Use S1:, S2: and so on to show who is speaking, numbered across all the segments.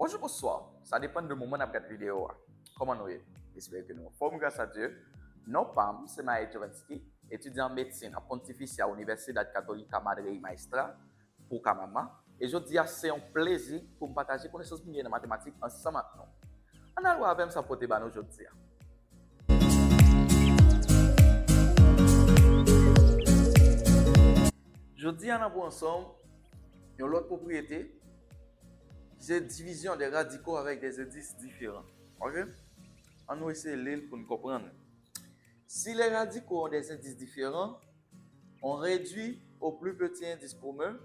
S1: Bonjour, bonsoir. Ça dépend du moment où on regarde la vidéo. Comment nous est? J'espère que nous sommes forme grâce à Dieu. Non, Pam, c'est Maë Jovanski, étudiant en médecine à Pontificia, à l'Université Católica Madre y Maestra, pour Kamama. Et je dis c'est un plaisir pour me partager connaissances de mathématiques ensemble maintenant. On a le droit avec ça pour te ban aujourd'hui. Aujourd'hui, on a pour ensemble une autre propriété. C'est division des radicaux avec des indices différents. Ok? On va essayer de lire pour nous comprendre. Si les radicaux ont des indices différents, on réduit au plus petit indice commun.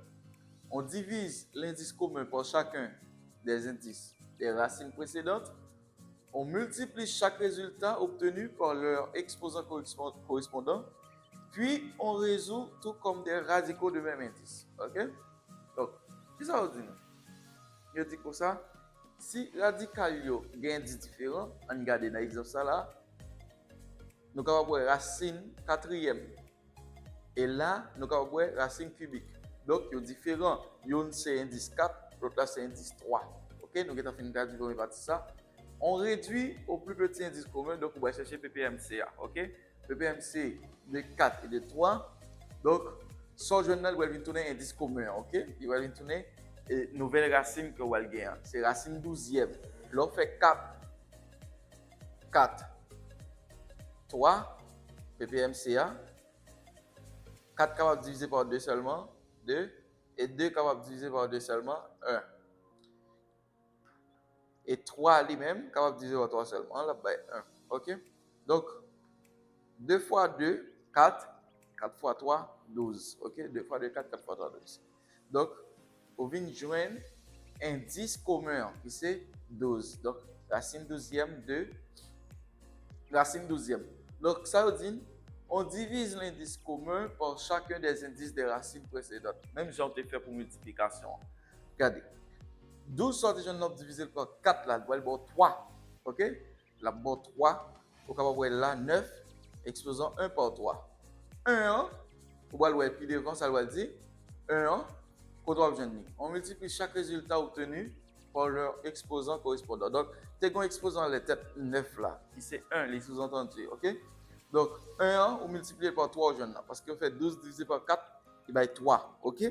S1: On divise l'indice commun par chacun des indices des racines précédentes. On multiplie chaque résultat obtenu par leur exposant correspondant. Puis, on résout tout comme des radicaux de même indice. Ok? Donc, qu'est-ce que ça veut dire? Je dis comme ça, si radical a un indice différent, on regarde dans l'exemple ça là, nous avons voir racine quatrième. Et là, nous avons voir racine cubique. Donc, il y a différents. Yon c'est indice 4, l'autre là c'est indice 3. Ok, nous avons fini de traduire comme partie ça. On réduit au plus petit indice commun, donc on va chercher PPMCA. Ok, PPMC de 4 et de 3. Donc, ce journal va venir tourner indice commun. Ok, il va venir tourner nouvelle racine que vous allez gagner. C'est racine 12e. Là, on fait 4, 3, PPMCA. 4 capable de diviser par 2 seulement, 2. Et 2 capable de diviser par 2 seulement, 1. Et 3 lui-même capable de diviser par 3 seulement, là, 1. Ok? Donc, 2 fois 2, 4. 4 fois 3, 12. Ok? 2 fois 2, 4, 4 fois 3, 12. Donc, on vient joindre indice commun qui c'est 12. Donc, racine 12e de racine 12e. Donc, ça veut dire on divise l'indice commun par chacun des indices des racines précédentes. Même si on te fait pour multiplication. Regardez. 12 sorties de nombre divisé par 4 là, il va 3. OK? Là, bon 3. Vous pouvez voir là 9 exposant 1 par 3. 1, vous pouvez voir puis devant ça va dire 1. On multiplie chaque résultat obtenu par leur exposant correspondant. Donc, tu as un exposant les têtes 9 là, qui c'est 1, les sous-entendus. OK? Donc, 1, on multiplie par 3 jeunes là, parce qu'on fait 12 divisé par 4, il va être 3. OK?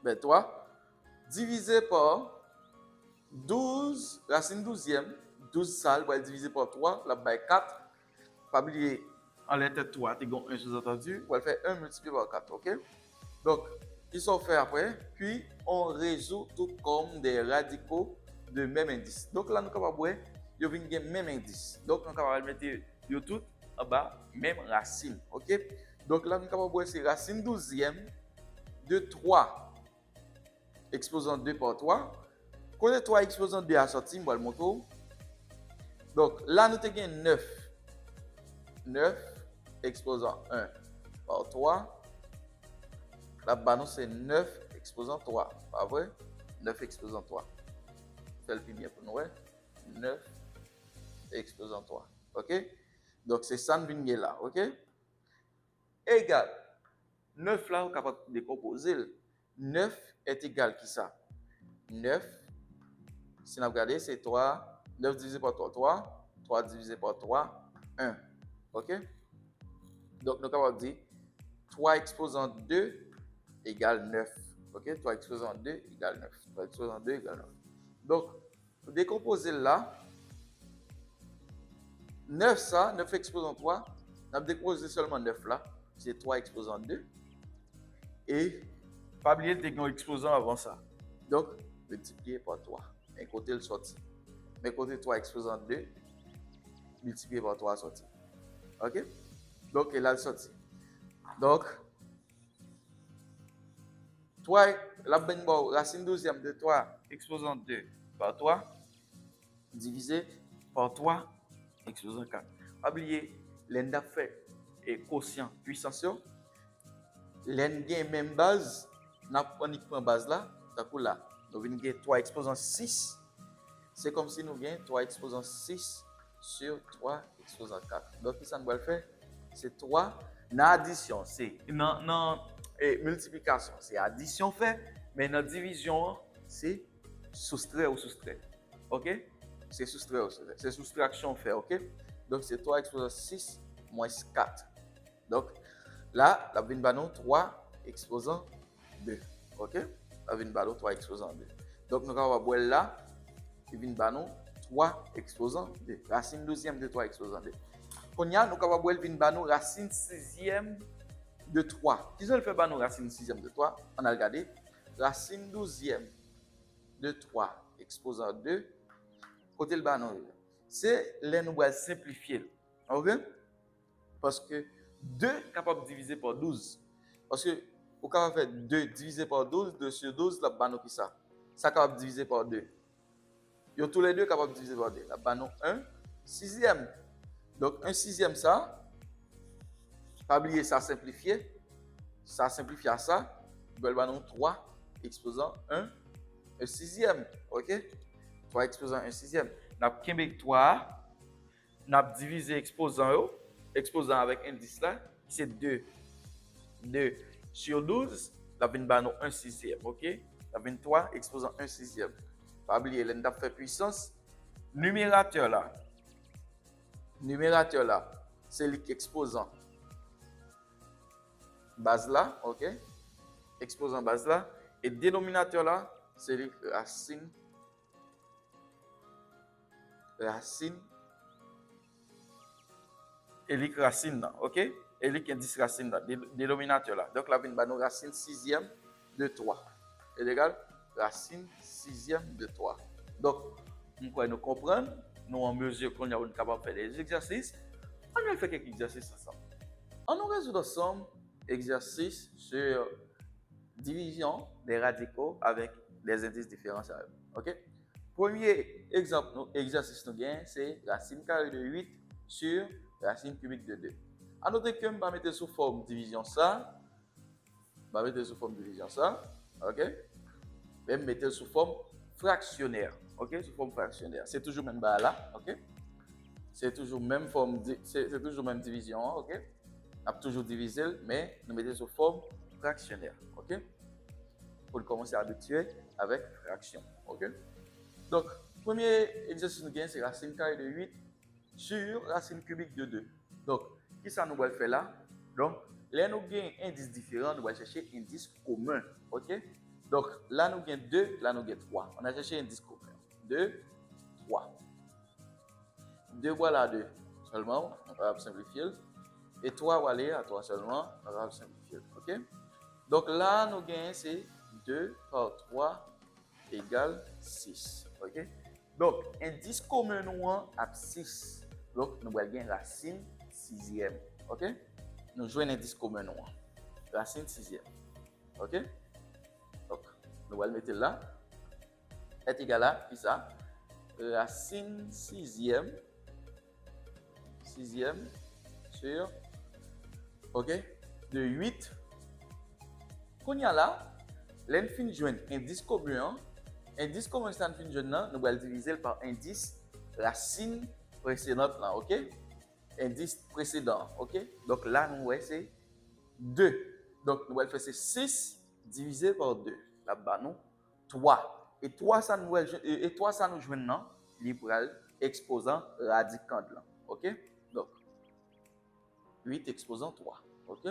S1: Ben 3 divisé par 12, racine 12e, 12 salles, va être divisé par 3, là, va être 4. Pas oublier, en les têtes 3, tu as un sous-entendu, on va faire 1 multiplié par 4. OK? Donc, ils sont faits après, puis on résout tout comme des radicaux de même indice. Donc là, nous sommes capables de voir, il y a le même indice. Donc, nous sommes capables de mettre tout en bas, même racine. OK? Donc là, nous sommes capables de voir, c'est racine 12e de 3 exposant 2 par 3. Quand 3 exposant 2 à sortir, je vais le montrer. Donc là, nous avons 9. 9 exposant 1 par 3. Là-bas, c'est 9 exposant 3. Pas vrai? 9 exposant 3. C'est le plus bien pour nous. 9 exposant 3. OK? Donc, c'est ça nous vient là. OK? Égal. 9 là, on est capable de décomposer. 9 est égal qui ça? 9, si nous regardons, c'est 3. 9 divisé par 3, 3. 3 divisé par 3, 1. OK? Donc, nous sommes capables de dire 3 exposant 2 égale 9. OK? 3 exposant 2 égale 9. 3 exposant 2 égale 9. Donc, pour décomposer là, 9 ça, 9 exposant 3, on a décomposé seulement 9 là. C'est 3 exposant 2. Et, pas oublier de tenir un exposant avant ça. Donc, multiplié par 3. Un côté le sorti. Mais côté 3 exposant 2, multiplié par 3 sorti. OK? Donc, il a le sorti. Donc, 3, la racine 12e de 3 exposant 2 par 3, divisé par 3 exposant 4. Pas oublier, l'en fait et quotient puissance. L'en gain même base, on prend base là, d'accord là. Nous avons 3 exposant 6. C'est comme si nous avons 3 exposant 6 sur 3 exposant 4. Donc, ça nous va le faire, c'est 3. Dans addition, c'est non multiplication, c'est addition fait, mais dans division, c'est soustraire ou soustraire. OK? C'est soustraire ou soustraire. C'est soustraction fait. OK? Donc, c'est 3 exposant 6 moins 4. Donc, là, la vine banon 3 exposant 2. OK? La vine banon 3 exposant 2. Donc, nous avons voir là, la vine banon 3 exposant 2. Racine 12e de 3 exposant 2. Qu'on y a, nous avons voir la vine banon racine 6e de 3. Qui sont le fait banon racine 6e de 3? On a regardé. Racine 12e de 3 exposant 2. Côté le banon, c'est les nous allons simplifier. OK? Parce que 2 est capable de diviser par 12. Parce que vous capable faire 2 divisé par 12, 2 sur 12, la banon qui ça? Ça capable de diviser par 2. Yo tous les deux capables de diviser par 2. La banon 1 sixième. Donc 1 sixième ça. Pas oublier ça simplifié. Ça simplifie à ça. Le banon 3 exposant 1 sixième. OK? 3 exposant 1 sixième. N'a Québec 3 n'a divisé exposant avec indice là, c'est 2. 2 sur 12, la vine banon 1 sixième, OK? La 23 exposant 1 sixième. Pas oublier, l'on fait puissance. Numérateur là, c'est l'exposant base là, OK? Exposant base là. Et dénominateur là, c'est le racine. Et racine là, OK? Et indice racine là, dénominateur là. Donc la vine banon racine 6e de 3. Et égal racine 6e de 3. Donc, nous comprenons, nous en mesure qu'on est capable de faire des exercices, on va faire quelques exercices ensemble. On nous résout ensemble exercices sur division des radicaux avec des indices différentiels. OK? Premier exemple, exercice nous gagne, c'est racine carrée de 8 sur racine cubique de 2. À noter que je vais mettre sous forme division ça. OK? Je vais mettre sous forme fractionnaire. OK? Sous forme fractionnaire. C'est toujours même bas là. OK? C'est toujours même forme, c'est toujours même division. OK? On a toujours divisé, mais nous mettons sous forme fractionnaire. OK? Pour commencer à habituer avec fraction. OK? Donc, premier exercice nous gagne, c'est racine carrée de 8 sur racine cubique de 2. Donc, qui ça nous va faire là? Donc, là nous gagnons indice différent, nous allons chercher indice commun. OK? Donc, là nous gagnons 2, là nous gagnons 3. On a cherché indice commun. 2, 3. 2 voilà 2 seulement, on va simplifier. Et 3 voilà à 3 seulement, on va simplifier. OK? Donc, là nous gagnons c'est 2 par 3 égale 6. OK? Donc, indice commun nous a 6. Donc, nous allons gagner racine 6e. OK? Nous jouons un indice commun nous. Racine 6e. OK? Donc, nous allons mettre là. Est égal à, qui ça? Racine 6e. 6e sur, OK? De 8. Qu'on y a là, l'infini joint indice commun. Indice commun, c'est l'infini joint, nous allons diviser par indice racine précédente là, OK? Indice précédent, OK? Donc là, nous voyons c'est 2. Donc nous allons faire 6 divisé par 2. Là-bas, nous 3. Et 3, ça nous joue maintenant, libéral exposant radicand là, OK? Donc 8 exposant 3, OK?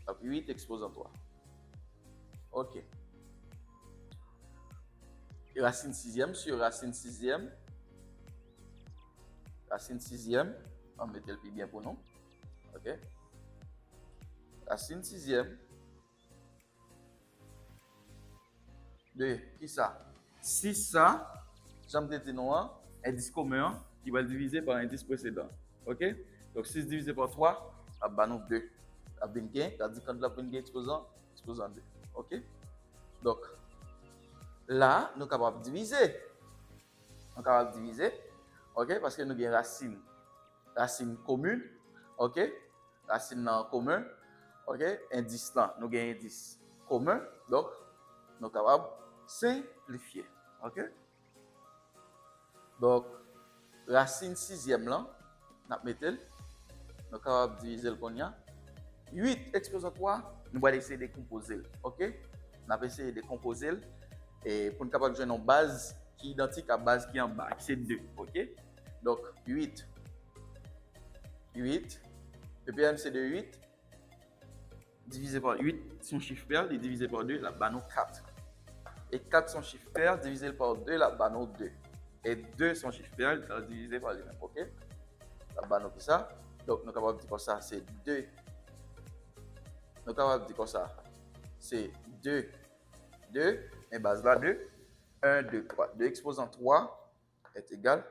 S1: Donc 8 exposant 3. OK. Et racine 6e sur racine 6e. Racine 6e. On met le plus bien pour nous. OK. Racine 6e. De qui ça? 6 ça. J'aime dire noir. Indice commun qui va le diviser par l'indice précédent. OK. Donc 6 divisé par 3. Ça va nous 2. La bin gain. C'est-à-dire quand la bin gain exposant 2. OK. Donc, là, nous sommes capables de diviser. OK, parce que nous avons racine commune. OK, racine commun. OK, indice là, nous avons indice commun. Donc, nous sommes capables de simplifier. OK. Donc, racine 6e là, nous sommes capables de diviser le qu'on y a. 8 exposant 3, nous allons essayer de décomposer. OK. On va essayer de décomposer et pour nous capable de jouer une base qui est identique à la base qui est en bas, qui c'est 2. OK? Donc, 8. PPM, c'est de 8. Divisé par 8, son chiffre pair, est divisé par 2, la banon 4. Et 4, son chiffre pair, divisé par 2, la banon 2. Et 2, son chiffre pair, divisé par lui-même. OK? La banon qui ça. Donc, nous sommes capables de dire comme ça, c'est 2. Nous sommes capables de dire comme ça, c'est 2. Et base là, 2. 1, 2, 3. 2 exposant 3 est égal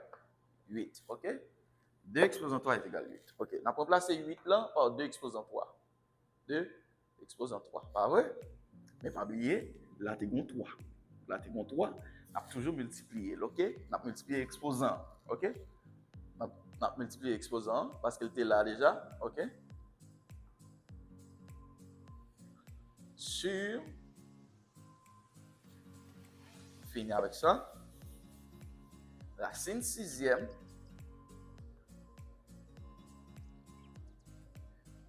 S1: 8. OK? 2 exposant 3 est égal 8. OK. On va remplacer 8 là par 2 exposant 3. 2 exposant 3. Pas vrai? Mais pas oublier, là, tu as 3. Là, tu as 3. On a toujours multiplié. OK? On a multiplié exposant. OK? On a multiplié exposant parce qu'il était là déjà. OK? Sur. Fini avec ça. Racine sixième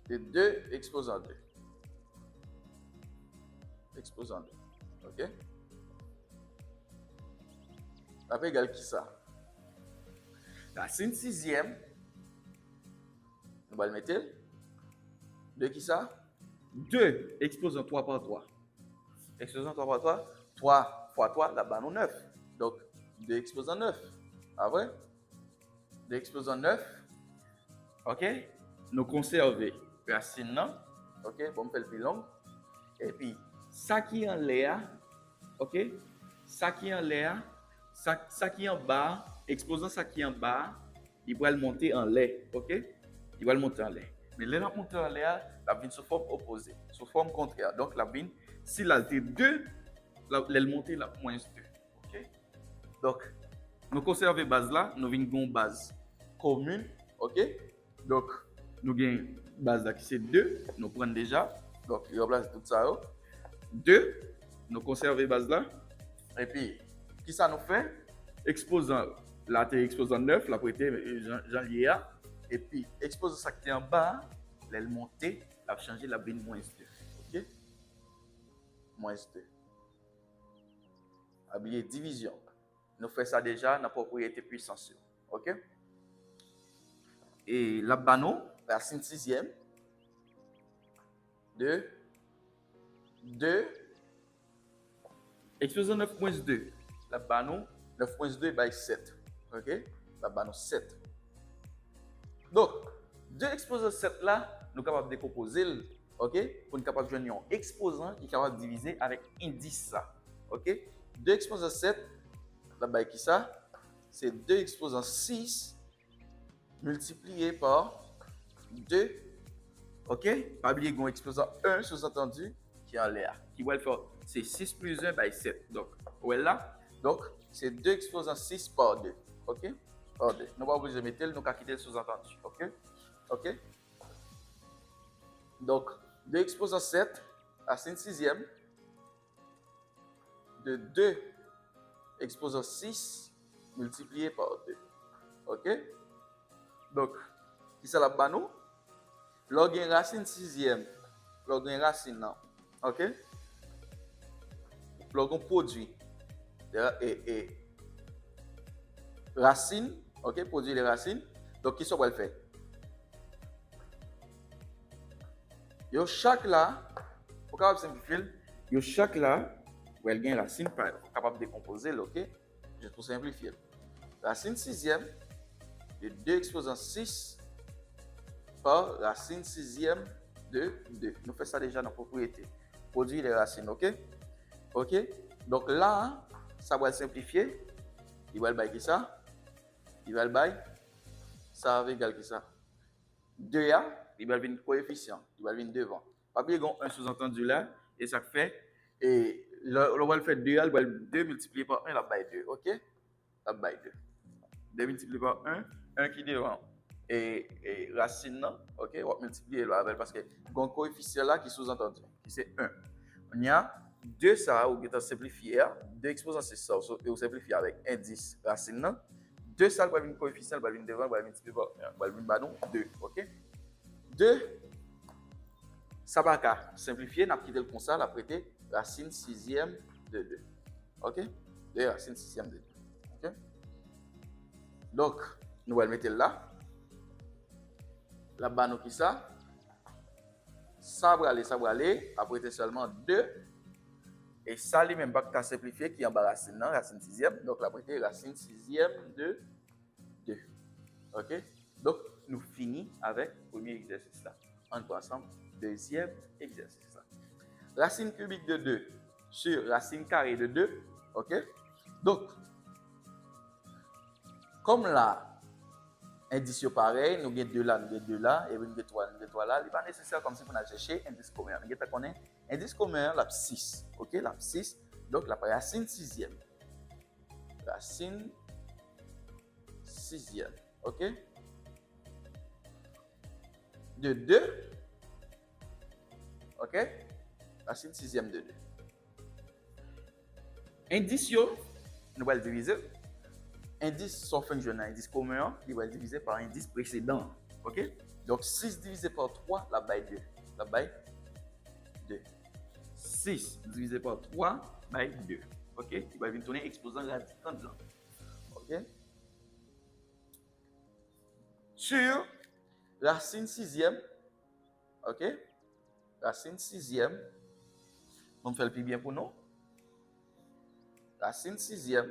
S1: de 2 exposant 2. Exposant 2. OK? Ça fait égal qui ça? Racine sixième. On va le mettre. De qui ça? 2 exposant 3 par 3. Exposant 3 par 3. 3 fois 3, là-bas, nous 9. Donc, 2 exposant 9. Ah vrai? 2 exposant 9. OK? Nous conserver racine, non? OK? Bon, on fait le plus long. Et puis, ça qui est en l'air, OK? Ça qui est en l'air, ça qui est en bas, exposant ça qui est en bas, il va le monter en l'air. OK? Il va le monter en l'air. Mais là, monter en l'air, la vine sous forme opposée, sous forme contraire. Donc, la vine, si la est 2, elle monte la moins 2. OK? Donc, nous conservons base là, nous avons une base commune. OK? Donc, nous avons une base là qui c'est 2. Nous prenons déjà. Donc, il remplace tout ça. 2. Nous conservons base là. Et puis, qui ça nous fait? Exposant. Là, tu es exposant 9. Là, pour être Jean-Lié. Et puis, exposant ça qui est en bas, elle monte, elle a changé la bine moins 2. OK? Moins 2. Habillé division. Nous faisons ça déjà dans la propriété puissance. OK? Et la banon, racine sixième de 2 exposant 9 moins 2. La banon, 9 moins 2 by 7. OK? La banon 7. Donc, 2 exposant 7 là, nous sommes capables de décomposer. OK? Pour nous capable de joindre un exposant qui est capable de diviser avec indice ça. OK? 2 exposant 7, là-bas, qui ça? C'est 2 exposant 6 multiplié par 2. OK? Pas oublier qu'on exposant 1 sous-entendu qui est en l'air. Qui va le faire? C'est 6 plus 1 by 7. Donc, voilà. Donc, c'est 2 exposant 6 par 2. OK? Par 2. Nous ne pas obligé de mettre, nous allons quitter le sous-entendu. OK? OK? Donc, 2 exposant 7 à 5 sixième de 2 exposant 6 multiplié par 2. OK? Donc, qui ça la banou? Log une racine sixième. Log une racine, non. OK? Log un produit. Et racine. OK? Produit les racines. Donc, qui ça va le faire? Yo, chaque là, pour capable simplifier, yo, chaque là, où elle gagne racine, capable de décomposer, OK? Juste pour simplifier. Racine sixième de 2 exposant 6 par racine sixième de 2. Nous faisons ça déjà dans la propriété. Produire les racines, OK? OK? Donc là, ça va simplifier. Il va le bailler qui ça? Il va le bailler. Ça va égal qui ça? 2A, il va venir coefficient. Il va venir devant. Pas oublier qu'on a un sous-entendu là. Et ça fait. Et on va le faire 2A, il va le 2 multiplié par 1, la baille 2. OK? La baille 2. 2 multiplié par 1, 1 qui devant. Et racine, non? OK? On va multiplier là avec parce que un coefficient là qui sous-entendu. Qui c'est 1. On y a 2 ça, ou qui est simplifié. 2 exposant c'est ça, et on simplifie avec indice racine, non? 2 ça, va venir coefficient, va venir devant, va multiplier par 1, va venir banon 2. OK? 2, ça va simplifier, n'a quitté le comme ça, la prêter racine sixième de 2. OK? De racine sixième de 2. OK? Donc, nous allons mettre là. Là-bas, nous qui ça? Ça va aller. Après, c'est seulement 2. Et ça, lui même pas qu'à simplifier qui est en bas racine, non? Racine sixième. Donc, là, après, racine sixième de 2. OK? Donc, nous finissons avec le premier exercice là. On va ensemble. Deuxième exercice là. Racine cubique de 2 sur racine carrée de 2. OK? Donc, comme là, indice pareil, nous avons 2 là, nous avons 2 là, et nous avons 3 là. Il n'est pas nécessaire comme si on a cherché indice commun. Nous avons indice commun, la 6. OK? La 6. Donc, la racine sixième. Racine sixième. OK? De 2. OK? Racine sixième de 2. Indice, nous allons diviser. Indice sans fonction, indice commun, il va être divisé par indice précédent. OK? Donc, 6 divisé par 3, la baille 2. La baille 2. 6 divisé par 3, baille 2. OK? Il va venir tourner exposant radical de l'angle. OK? Sur racine sixième. OK? Racine sixième. On fait le plus bien pour nous. Racine sixième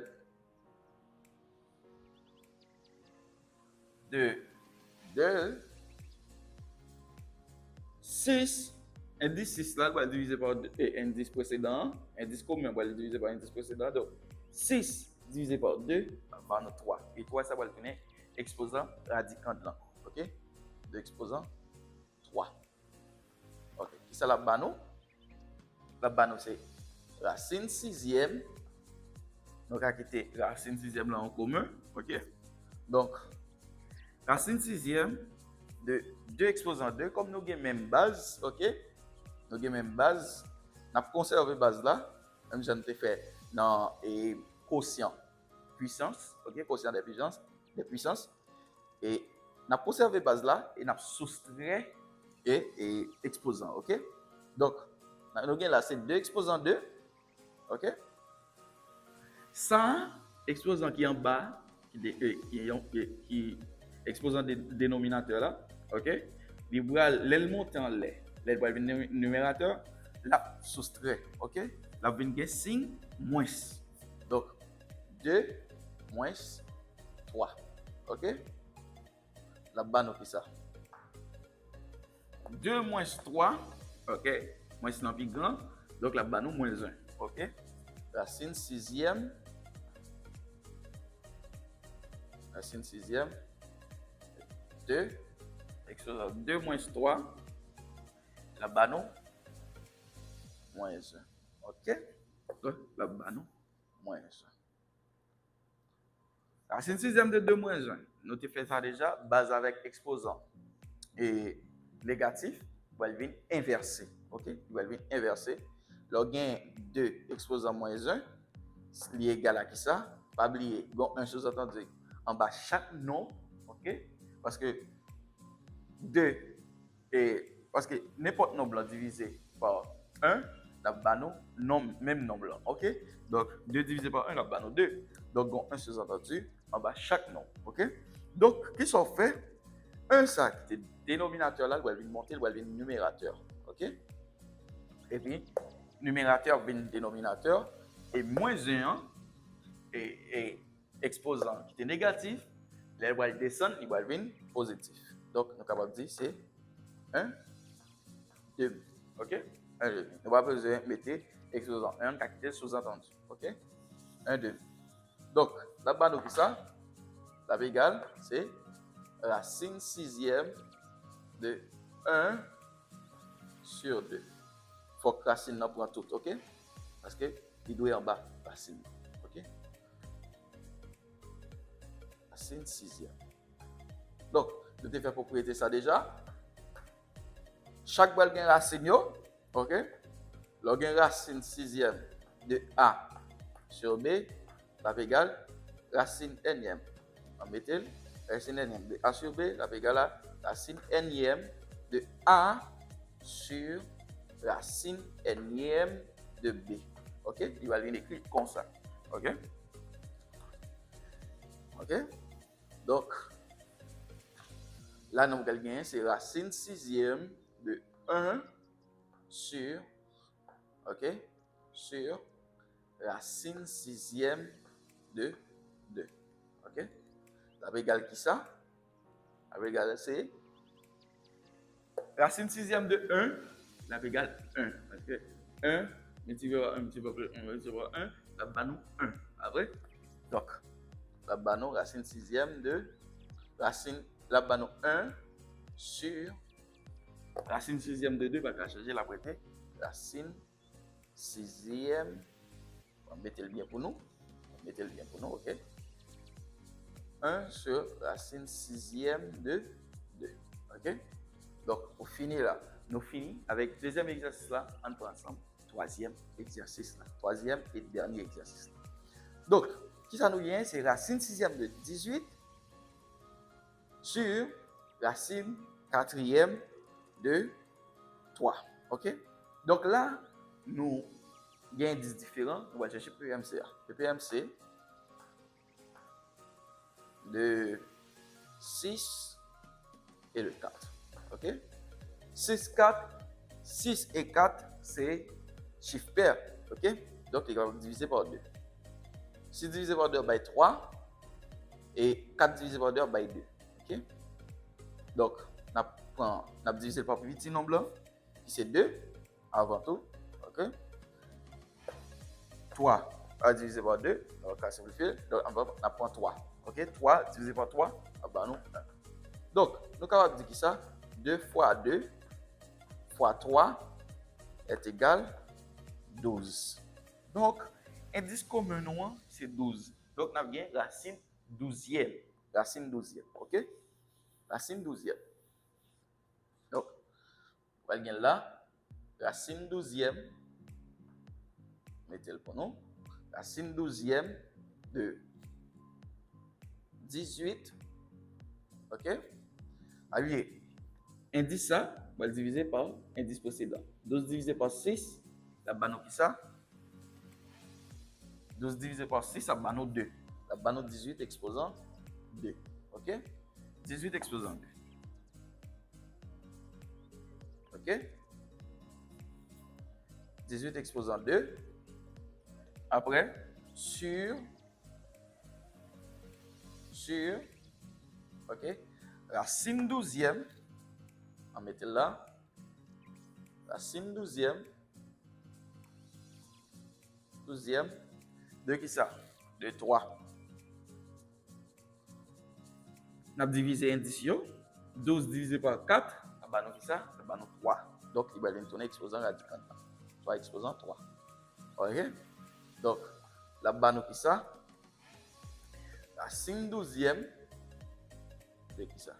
S1: de 2, 6, indice 6 là, on va diviser par indice précédent, indice commun, on va le diviser par indice précédent, donc 6 divisé par 2, on va avoir 3. Et 3, ça va le donner exposant radical de l'angle. OK? De exposant 3. OK. Qui ça la bano? La bano, c'est racine sixième. Donc, on va quitter racine sixième là en commun. OK? Donc, racine sixième de 2 exposant 2, comme nous avons même base, OK? Nous avons même base, nous avons conservé base là, même si nous avons fait dans quotient puissance, OK? Quotient des puissances, et nous avons conservé base là, et nous avons soustrait et exposant, OK? Donc, nous avons là, c'est 2 exposant 2, OK? Ça, exposant qui est en bas, qui exposant des dénominateurs là, OK? Il va le monter en l'air. Là, il va venir numérateur, là, soustrait, OK? Là, il va signe moins. Donc, 2 moins 3, OK? Là-bas, nous fait ça. 2 moins 3, OK? Moins c'est plus grand, donc là-bas, nous moins 1, OK? Racine sixième. Racine sixième. 2. Exposant 2 moins 3. Là-bas, nous, moins 1. OK? Là-bas, nous, moins 1. Racine sixième de 2 moins 1. Nous avons fait ça déjà, base avec exposant et négatif, il va venir inverser. OK? Il va venir inverser. Le gain 2 exposant moins 1, c'est égal à qui ça? Pas oublier, bon, un sous-entendu en bas chaque nom, OK? Parce que 2 et parce que n'importe nombre divisé par 1, là-bas nous même nombre là, OK? Donc 2 divisé par 1, là-bas nous 2. Donc bon, un sous-entendu en bas chaque nom, OK? Donc qu'est-ce qu'on fait? Un ça qui est dénominateur là, il va venir monter, il va venir numérateur, OK? Et puis numérateur vient dénominateur et moins 1 et exposant qui est négatif, là, il va descendre, il va venir positif. Donc, nous sommes capables de dire c'est 1 demi. OK? 1 demi. Nous va besoin de mettre exposant 1 qui est sous-entendu. OK? 1 demi. Donc, là-bas, nous avons ça. La égale, c'est racine sixième de 1 sur 2. Il faut que racine nous prend tout. OK? Parce que il doit être en bas, racine. OK? Racine sixième. Donc, nous avons fait propriété ça déjà. Chaque balle a racine, OK? Log une racine sixième de A sur B, la égale racine nème. On met racine nème de A sur B, la égale à racine nème de A sur racine nème de B. OK? Il va l'écrire comme ça. OK? OK? Donc, là, nous allons gagner, c'est racine sixième de 1 sur, OK? Sur racine sixième de 2. OK? Ça va égaler qui ça? Ça va égaler c'est racine sixième de 1, ça va égaler 1. Parce que 1, multiplié par 1, multiplié par 1, multiplié par 1, ça va nous 1. Après, donc, ça va nous racine sixième de racine, là, va nous 1 sur racine sixième de 2, va changer la prêter. Racine sixième, on va mettre le bien pour nous. Mettez le bien pour nous, OK? 1 sur racine sixième de 2. OK? Donc, pour finir là, nous finissons avec deuxième exercice là, on prend ensemble. Troisième exercice là. Troisième et dernier exercice là. Donc, qui ça nous vient? C'est racine sixième de 18 sur racine quatrième de 3. OK? Donc là, nous avons un indice différent. On va chercher PMC. Le PMC de 6 et le 4. OK? 6 et 4, c'est chiffre pair. OK? Donc, il va diviser par 2. 6 divisé par 2 by 3 et 4 divisé par 2 by 2. OK? Donc, on a divisé par le petit nombre qui c'est 2 avant tout. OK? 3 à diviser par 2, on va simplifier. Donc, on va prendre 3. OK? 3 divisé par 3, on va nous 1. Donc, nous sommes capables de dire que ça, 2 fois 2 fois 3 est égal 12. Donc, indice commun, c'est 12. Donc, nous avons bien racine 12e. Racine 12e. OK? Racine 12e. Donc, on va bien là, racine 12e. Mettez-le pour nous. Racine 12e de 18. OK? Allez, indice ça, on va le diviser par indice précédent. 12 divisé par 6, ça va nous qui ça? 12 divisé par 6, ça va nous 2. Ça va nous 18 exposant 2. OK? 18 exposant 2. OK? 18 exposant 2. Après, sur, OK? Racine 12e, on va mettre là. Racine 12e de qui ça? De 3. On a divisé indice. 12 divisé par 4, ça va nous qui ça? Ça va nous 3. Donc, il va nous tourner exposant radical. 3 exposant 3. OK? Donc, là-bas, nous qui ça? Racine 12e de qui ça?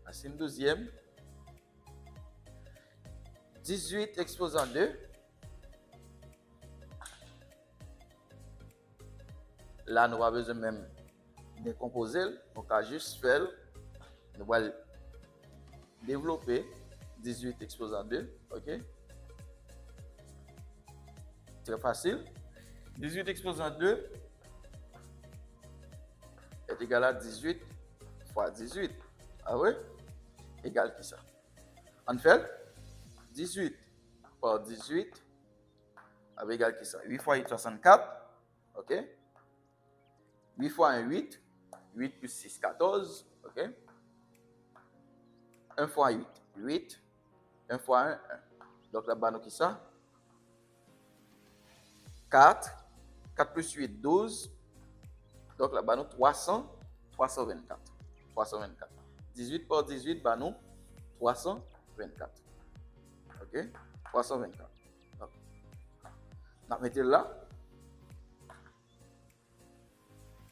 S1: Racine 12e. 18 exposant 2. Là, nous avons besoin même de décomposer. Donc, à juste faire, nous allons développer 18 exposant 2. OK? Très facile. 18 exposant 2 est égal à 18 fois 18. Ah oui? Égal qui ça? En fait, 18 par 18 avec égal qui ça? 8 fois 8, 64. OK? 8 fois 1, 8. 8 plus 6, 14. OK? 1 fois 8, 8. 1 fois 1, 1. Donc là-bas, nous qui ça? 4. 4 plus 8, 12. Donc là-bas, nous 324. 324. 18 par 18, bah nous 324. OK? 324. Donc, on va mettre là.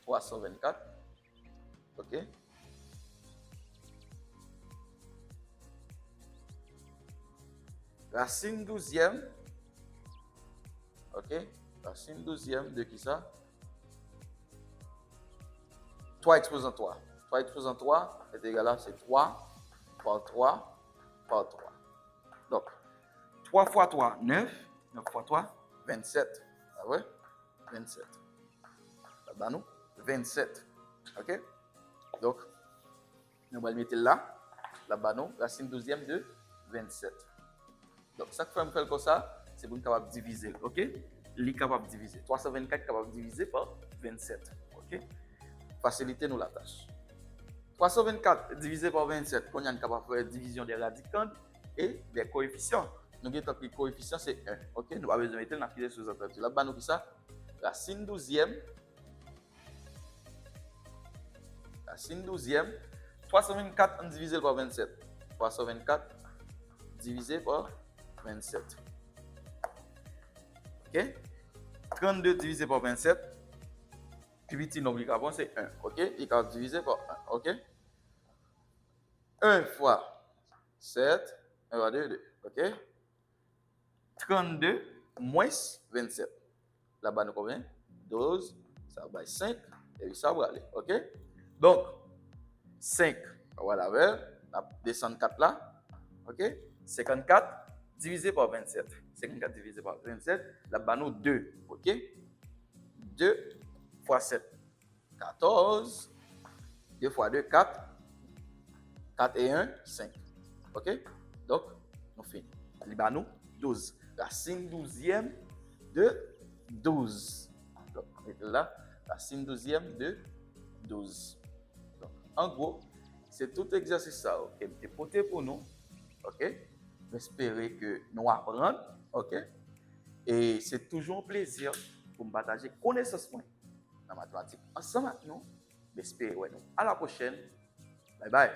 S1: 324. OK? Racine 12e. OK? Racine 12e de qui ça? 3 exposant 3. 3 exposant 3 est égal à 3 par 3 par 3. Donc, 3 fois 3, 9. 9 fois 3, 27. Ah ouais? 27. Là-bas, nous, 27. OK? Donc, nous allons mettre là. Là-bas, nous, racine 12e de 27. Donc, ça que fait comme ça, c'est pour nous capable de diviser. OK? Li capable de diviser. 324 capable de diviser par 27. OK? Faciliter nous la tâche. 324 divisé par 27, on est capable de faire division des radicantes et des coefficients. Nous avons que le coefficient c'est 1. OK? Nous avons besoin de mettre dans la sous-entendu. Là-bas, nous avons ça. Racine 12e. Racine 12e. 324 divisé par 27. 324 divisé par 27. OK? 32 divisé par 27. Puis petit nombre qui c'est 1. OK? Il est divisé par 1. OK? 1 fois 7, 1 fois 2, 2. OK? 32 moins 27. Là-bas, nous combien? 12, ça va 5, et puis ça va aller. OK? Donc, 5, voilà, on va descendre 4 là. OK? 54 divisé par 27. 54 divisé par 27, là-bas, nous 2. OK? 2 fois 7, 14. 2 fois 2, 4. 4 et 1, 5. OK? Donc, nous finissons. Là-bas, nous 12. Racine 12e de 12. Donc, là, racine 12e de 12. Donc, en gros, c'est tout exercice ça qui est porté pour nous. OK? J'espère que nous apprenons. OK? Et c'est toujours un plaisir pour me partager connaissance dans la mathématique ensemble avec nous. J'espère, ouais, nous. À la prochaine. Bye bye.